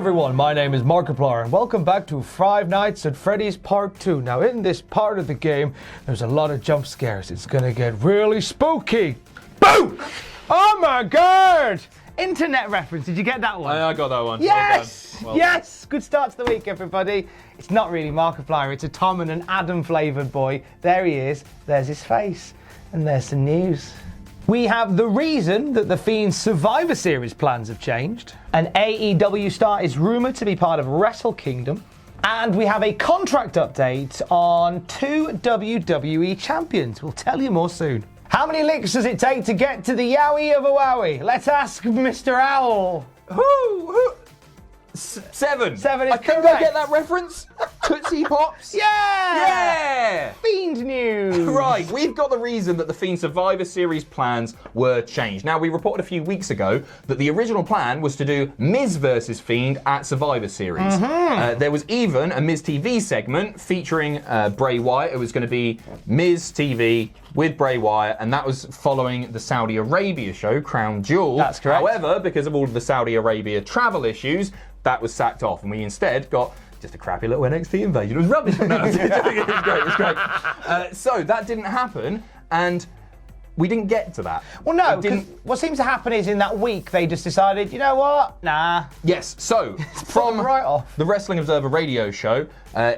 everyone, my name is Markiplier and welcome back to Five Nights at Freddy's Part 2. Now in this part of the game, there's a lot of jump scares. It's gonna get really spooky. Boom! Oh my god! Internet reference, did you get that one? I got that one. Yes! Well Yes! Good start to the week, everybody. It's not really Markiplier, it's a Tom and an Adam flavoured boy. There he is, there's his face, and there's some news. We have the reason that the Fiend's Survivor Series plans have changed. An AEW star is rumoured to be part of Wrestle Kingdom. And we have a contract update on 2 WWE champions. We'll tell you more soon. How many licks does it take to get to the Yowie of a Wowie? Let's ask Mr. Owl. Who? 7. 7 is I think correct. I get that reference. Tootsie Pops. Yeah! Fiend news. Right, we've got the reason that the Fiend Survivor Series plans were changed. Now, we reported a few weeks ago that the original plan was to do Miz versus Fiend at Survivor Series. There was even a Miz TV segment featuring Bray Wyatt. It was going to be Miz TV with Bray Wyatt, and that was following the Saudi Arabia show, Crown Jewel. That's correct. However, because of all of the Saudi Arabia travel issues, that was sacked off, and we instead got just a crappy little NXT invasion. It was rubbish. No, it was great. So that didn't happen, and we didn't get to that. Well, no, because what seems to happen is in that week they just decided, you know what? Nah. Yes, so from right off. the Wrestling Observer radio show,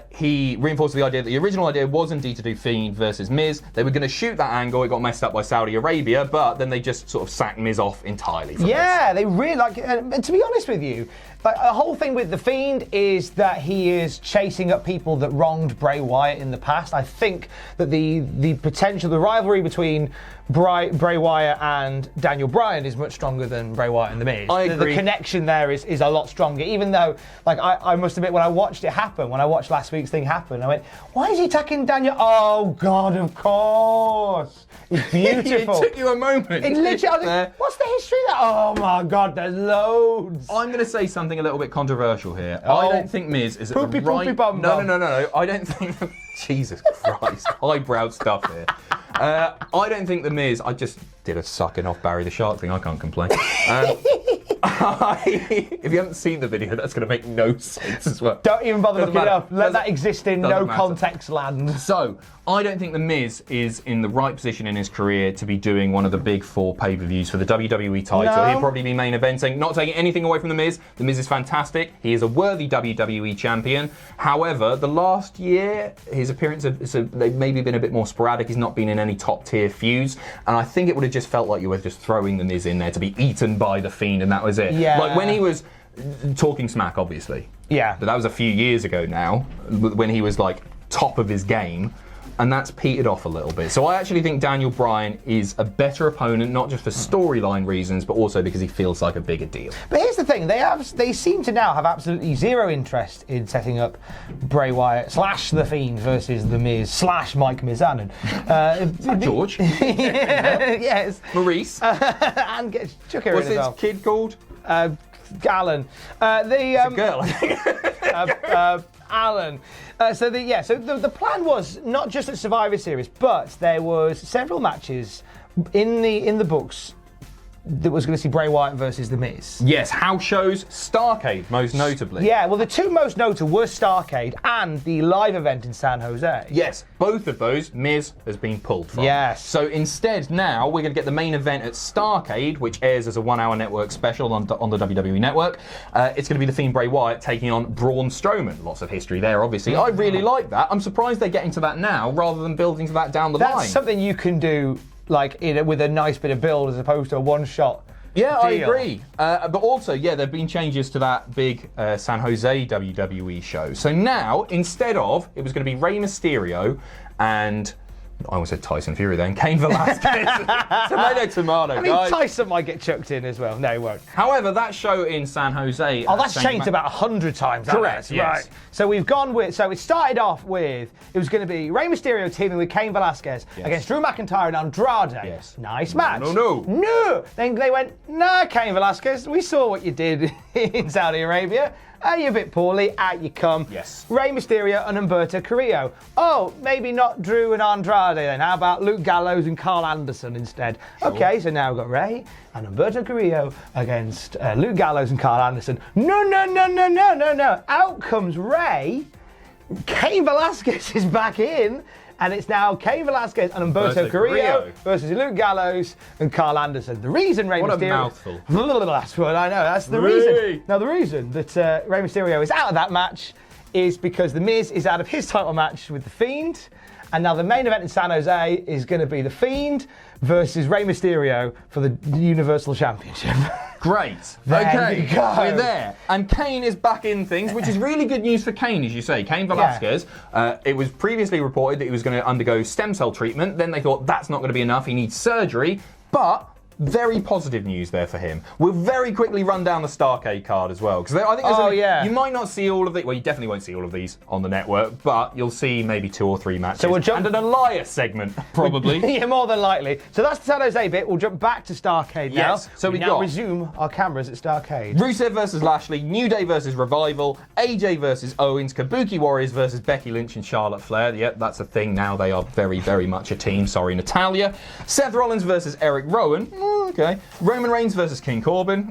he reinforced the idea that the original idea was indeed to do Fiend versus Miz. They were going to shoot that angle. It got messed up by Saudi Arabia, but then they just sort of sacked Miz off entirely from this. They really like. And to be honest with you, like the whole thing with the Fiend is that he is chasing up people that wronged Bray Wyatt in the past. I think that the potential, the rivalry between Bray Wyatt and Daniel Bryan is much stronger than Bray Wyatt and The Miz. I agree. The connection there is a lot stronger. Even though, like, I must admit, when I watched it happen, when I watched last week's thing happen, I went, why is he attacking Daniel? Oh, God, of course. It's beautiful. It took you a moment. It literally, I was like, what's the history of that? Oh, my God, there's loads. I'm going to say something a little bit controversial here. Oh. I don't think Miz is at Poopy, the right... poopy, bum, no, bum. no. I don't think... Jesus Christ. Highbrow stuff here. I don't think the Miz... I just did a sucking off Barry the Shark thing. I can't complain. If you haven't seen the video, that's going to make no sense as well. Don't even bother Doesn't looking it matter. up. Let that exist in no Doesn't matter. context land. So, I don't think The Miz is in the right position in his career to be doing one of the big 4 pay-per-views for the WWE title. No. He'll probably be main eventing. Not taking anything away from The Miz. The Miz is fantastic. He is a worthy WWE champion. However, the last year, his appearances, they've maybe been a bit more sporadic. He's not been in any top-tier feuds. And I think it would have just felt like you were just throwing The Miz in there to be eaten by The Fiend, and that was it. Yeah. Like when he was talking smack, obviously. Yeah. But that was a few years ago now, when he was like top of his game, and that's petered off a little bit. So I actually think Daniel Bryan is a better opponent, not just for storyline reasons, but also because he feels like a bigger deal. But here's the thing, they seem to now have absolutely zero interest in setting up Bray Wyatt / The Fiend versus The Miz / Mike Mizanin. George. Yes. Maurice. And get Chuck here What's as his well. kid called? Alan. It's a girl, I think. Alan. So the plan was not just at Survivor Series, but there was several matches in the books that was going to see Bray Wyatt versus The Miz. Yes, house shows, Starrcade, most notably. Yeah, well, the two most notable were Starrcade and the live event in San Jose. Yes, both of those Miz has been pulled from. Yes. So instead now we're going to get the main event at Starrcade, which airs as a 1-hour network special on the WWE Network. It's going to be the Fiend Bray Wyatt taking on Braun Strowman. Lots of history there, obviously. I really like that. I'm surprised they're getting to that now rather than building to that down the line. That's something you can do like with a nice bit of build as opposed to a one-shot. Yeah, I deal. agree. But also, yeah, there have been changes to that big San Jose WWE show. So now, instead of, it was going to be Rey Mysterio and, I almost said Tyson Fury then, Cain Velasquez. Tomato, I mean, guys. Tyson might get chucked in as well. No, he won't. However, that show in San Jose... Oh, that's changed about 100 times. Correct, yes. Right. So we've gone with... So it started off with... It was going to be Rey Mysterio teaming with Cain Velasquez against Drew McIntyre and Andrade. Yes. Nice match. No. Then they went, nah, Cain Velasquez, we saw what you did in Saudi Arabia. You're a bit poorly, out you come. Yes. Rey Mysterio and Humberto Carrillo. Oh, maybe not Drew and Andrade then. How about Luke Gallows and Carl Anderson instead? Sure. Okay, so now we've got Rey and Humberto Carrillo against Luke Gallows and Carl Anderson. No. Out comes Rey. Cain Velasquez is back in. And it's now Cain Velasquez and Humberto Carrillo versus Luke Gallows and Carl Anderson. The reason Rey Mysterio... What a mouthful. That's what I know. That's the reason. Now, the reason that Rey Mysterio is out of that match is because The Miz is out of his title match with The Fiend. And now the main event in San Jose is going to be The Fiend versus Rey Mysterio for the Universal Championship. Great. There you go. We're there. And Cain is back in things, which is really good news for Cain, as you say. Cain Velasquez, it was previously reported that he was going to undergo stem cell treatment. Then they thought that's not going to be enough. He needs surgery. But very positive news there for him. We'll very quickly run down the Starrcade card as well. Because I think you might not see all of it. Well, you definitely won't see all of these on the network, but you'll see maybe 2 or 3 matches. So we'll jump... And an Elias segment, probably. Yeah, more than likely. So that's the San Jose bit. We'll jump back to Starrcade now. Yes. So we now resume our cameras at Starrcade. Rusev versus Lashley, New Day versus Revival, AJ versus Owens, Kabuki Warriors versus Becky Lynch and Charlotte Flair. Yep, that's a thing now. They are very, very much a team. Sorry, Natalia. Seth Rollins versus Eric Rowan. Okay. Roman Reigns versus King Corbin.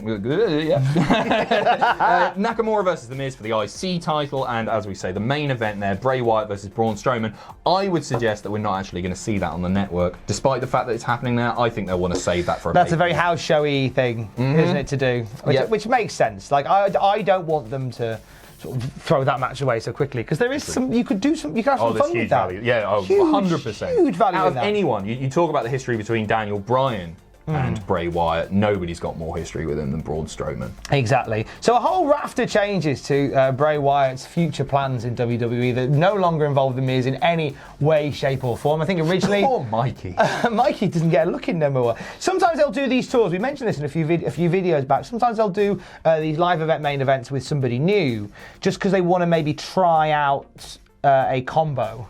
Nakamura versus The Miz for the IC title. And as we say, the main event there, Bray Wyatt versus Braun Strowman. I would suggest that we're not actually going to see that on the network. Despite the fact that it's happening there, I think they'll want to save that for a That's a very house showy thing, isn't it, to do? Which makes sense. Like, I don't want them to sort of throw that match away so quickly, because there is some, you could have some fun with that. Value. Yeah, 100%. Huge value Out in that. of anyone, you talk about the history between Daniel Bryan and Bray Wyatt. Nobody's got more history with him than Braun Strowman. Exactly. So a whole raft of changes to Bray Wyatt's future plans in WWE that no longer involve The Miz in any way, shape or form. I think originally... Poor Mikey. Mikey doesn't get a look in no more. Sometimes they'll do these tours. We mentioned this in a few videos back. Sometimes they'll do these live event main events with somebody new just because they want to maybe try out a combo.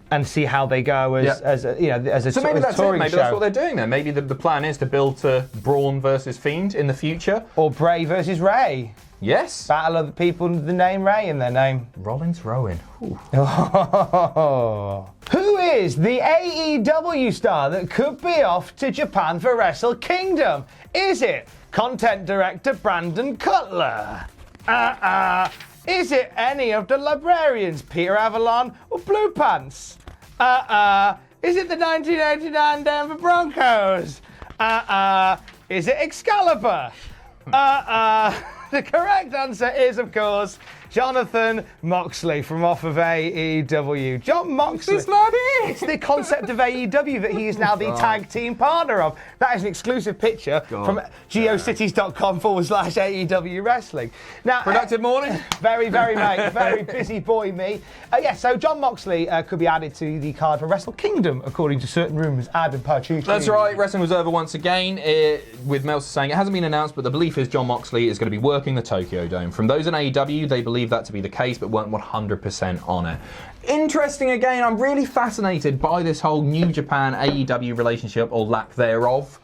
And see how they go as a so maybe that's touring it. Maybe show. that's what they're doing there. Maybe the plan is to build to Braun versus Fiend in the future, or Bray versus Ray. Yes. Battle of the people with the name Ray in their name. Rollins Rowan. Who is the AEW star that could be off to Japan for Wrestle Kingdom? Is it content director Brandon Cutler? Is it any of the librarians, Peter Avalon or Blue Pants? Is it the 1989 Denver Broncos? Is it Excalibur? The correct answer is, of course, Jonathan Moxley from off of AEW. John Moxley. It's the concept of AEW that he is now the tag team partner of. That is an exclusive picture from geocities.com/AEW Wrestling. Now, productive morning. Very, mate. Very busy boy, me. So John Moxley could be added to the card for Wrestle Kingdom, according to certain rumours. Adam Pachucci. That's right. Wrestling was over once again, with Meltzer saying it hasn't been announced, but the belief is John Moxley is going to be working the Tokyo Dome. From those in AEW, they believe that to be the case, but weren't 100% on it. Interesting again, I'm really fascinated by this whole New Japan AEW relationship, or lack thereof.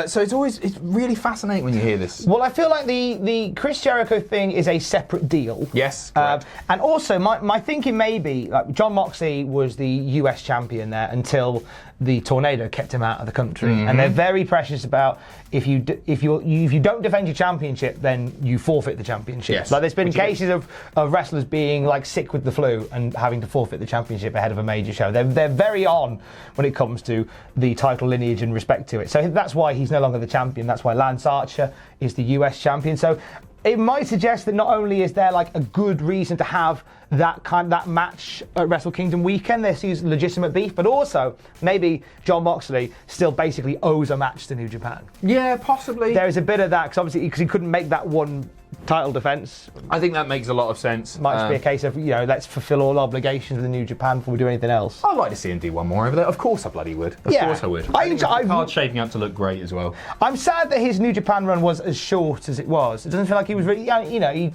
So it's really fascinating when you hear this. Well, I feel like the Chris Jericho thing is a separate deal. Yes, and also my thinking maybe, like, John Moxley was the US champion there until the tornado kept him out of the country, and they're very precious about if you don't defend your championship, then you forfeit the championship. Yes. Like, there's been cases of wrestlers being like sick with the flu and having to forfeit the championship ahead of a major show. They're very on when it comes to the title lineage and respect to it. So that's why he's no longer the champion. That's why Lance Archer is the US champion. So it might suggest that not only is there like a good reason to have that match at Wrestle Kingdom weekend, there's legitimate beef, but also maybe John Moxley still basically owes a match to New Japan. Yeah, possibly. There is a bit of that, because he couldn't make that one title defence. I think that makes a lot of sense. Might just be a case of, let's fulfil all obligations with the New Japan before we do anything else. I'd like to see him do one more over there. Of course I bloody would. Of course I would. I think the card's shaping up to look great as well. I'm sad that his New Japan run was as short as it was. It doesn't feel like he was really,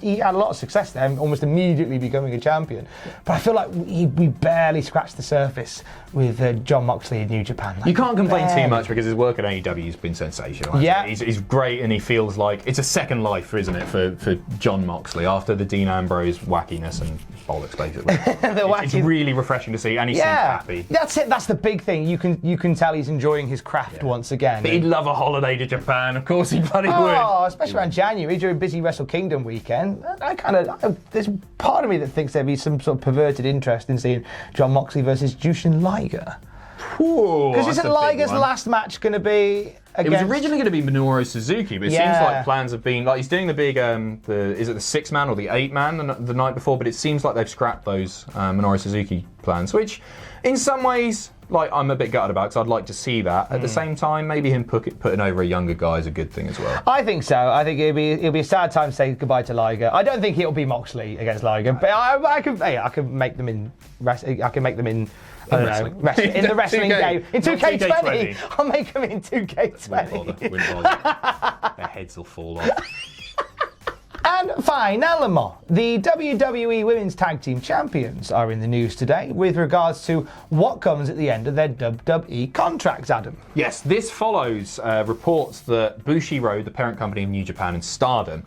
he had a lot of success there, almost immediately becoming a champion. But I feel like we barely scratched the surface with Jon Moxley in New Japan. Like, you can't complain too much because his work at AEW has been sensational. Yeah. He's great, and he feels like it's a second life, isn't it, for Jon Moxley after the Dean Ambrose wackiness and bollocks, basically. It's really refreshing to see, and he seems happy. That's it. That's the big thing. You can tell he's enjoying his craft once again. But he'd love a holiday to Japan. Of course he bloody would. Especially around January during busy Wrestle Kingdom weekend. There's part of me that thinks there'd be some sort of perverted interest in seeing Jon Moxley versus Jushin Liger. Because isn't Liger's last match going to be against... It was originally going to be Minoru Suzuki, but it seems like plans have been... Like, he's doing the big... is it the 6-man or the 8-man the night before? But it seems like they've scrapped those Minoru Suzuki plans, which in some ways... Like, I'm a bit gutted about because I'd like to see that. At the same time, maybe him putting over a younger guy is a good thing as well. I think so. I think it'll be a sad time to say goodbye to Liger. I don't think it'll be Moxley against Liger, but I can make them in. I can make them in. I don't know, in the wrestling game. In 2K20. I'll make them in 2K20. Wouldn't bother. Their heads will fall off. And finally, the WWE Women's Tag Team Champions are in the news today with regards to what comes at the end of their WWE contracts, Adam. Yes, this follows reports that Bushiroad, the parent company of New Japan and Stardom,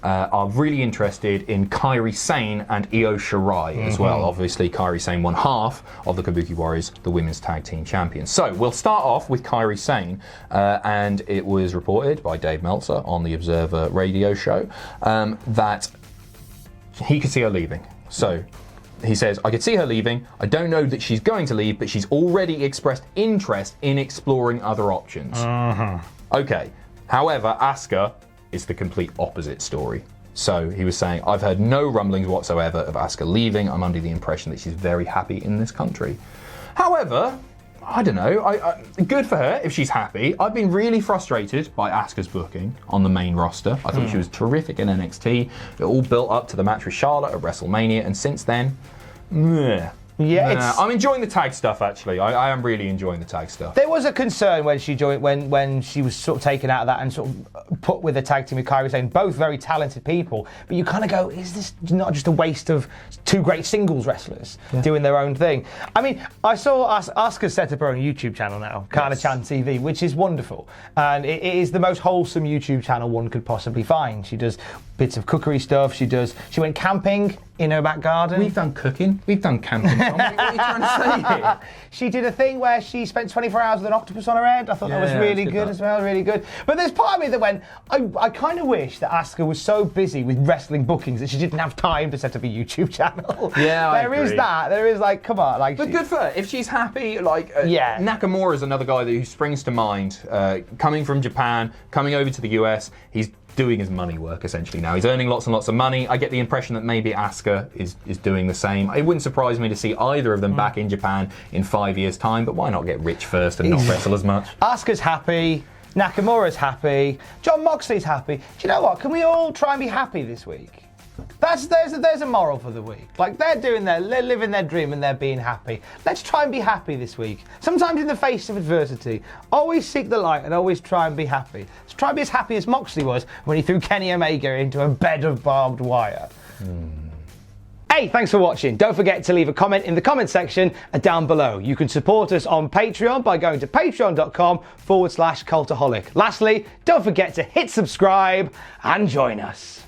are really interested in Kairi Sane and Io Shirai as well. Obviously, Kairi Sane, one half of the Kabuki Warriors, the Women's Tag Team Champions. So we'll start off with Kairi Sane, and it was reported by Dave Meltzer on the Observer radio show that he could see her leaving. So he says, I could see her leaving. I don't know that she's going to leave, but she's already expressed interest in exploring other options. Okay. However, Asuka is the complete opposite story. So he was saying, I've heard no rumblings whatsoever of Asuka leaving. I'm under the impression that she's very happy in this country. However, I don't know. Good for her if she's happy. I've been really frustrated by Asuka's booking on the main roster. I thought she was terrific in NXT. It all built up to the match with Charlotte at WrestleMania, and since then, I'm enjoying the tag stuff, actually. I am really enjoying the tag stuff. There was a concern when she joined, when she was sort of taken out of that and sort of put with a tag team with Kairi Sane, both very talented people. But you kind of go, is this not just a waste of two great singles wrestlers doing their own thing? I mean, I saw Asuka set up her own YouTube channel now, Kana-chan TV, which is wonderful. And it is the most wholesome YouTube channel one could possibly find. She does bits of cookery stuff. She went camping in her back garden. We've done cooking. We've done camping. What are you trying to say here? She did a thing where she spent 24 hours with an octopus on her head. I thought that was really good as well, really good. But there's part of me that went, I kind of wish that Asuka was so busy with wrestling bookings that she didn't have time to set up a YouTube channel. Yeah, there is that. There is like, come on. Like, but good for her. If she's happy, like, Nakamura is another guy who springs to mind. Coming from Japan, coming over to the US, he's doing his money work essentially now. He's earning lots and lots of money. I get the impression that maybe Asuka is doing the same. It wouldn't surprise me to see either of them back in Japan in 5 years' time, but why not get rich first and not wrestle as much? Asuka's happy, Nakamura's happy, Jon Moxley's happy. Do you know what? Can we all try and be happy this week? There's a moral for the week. Like, they're living their dream and they're being happy. Let's try and be happy this week. Sometimes in the face of adversity, always seek the light and always try and be happy. Let's try and be as happy as Moxley was when he threw Kenny Omega into a bed of barbed wire. Hey, thanks for watching. Don't forget to leave a comment in the comment section down below. You can support us on Patreon by going to patreon.com/Cultaholic. Lastly, don't forget to hit subscribe and join us.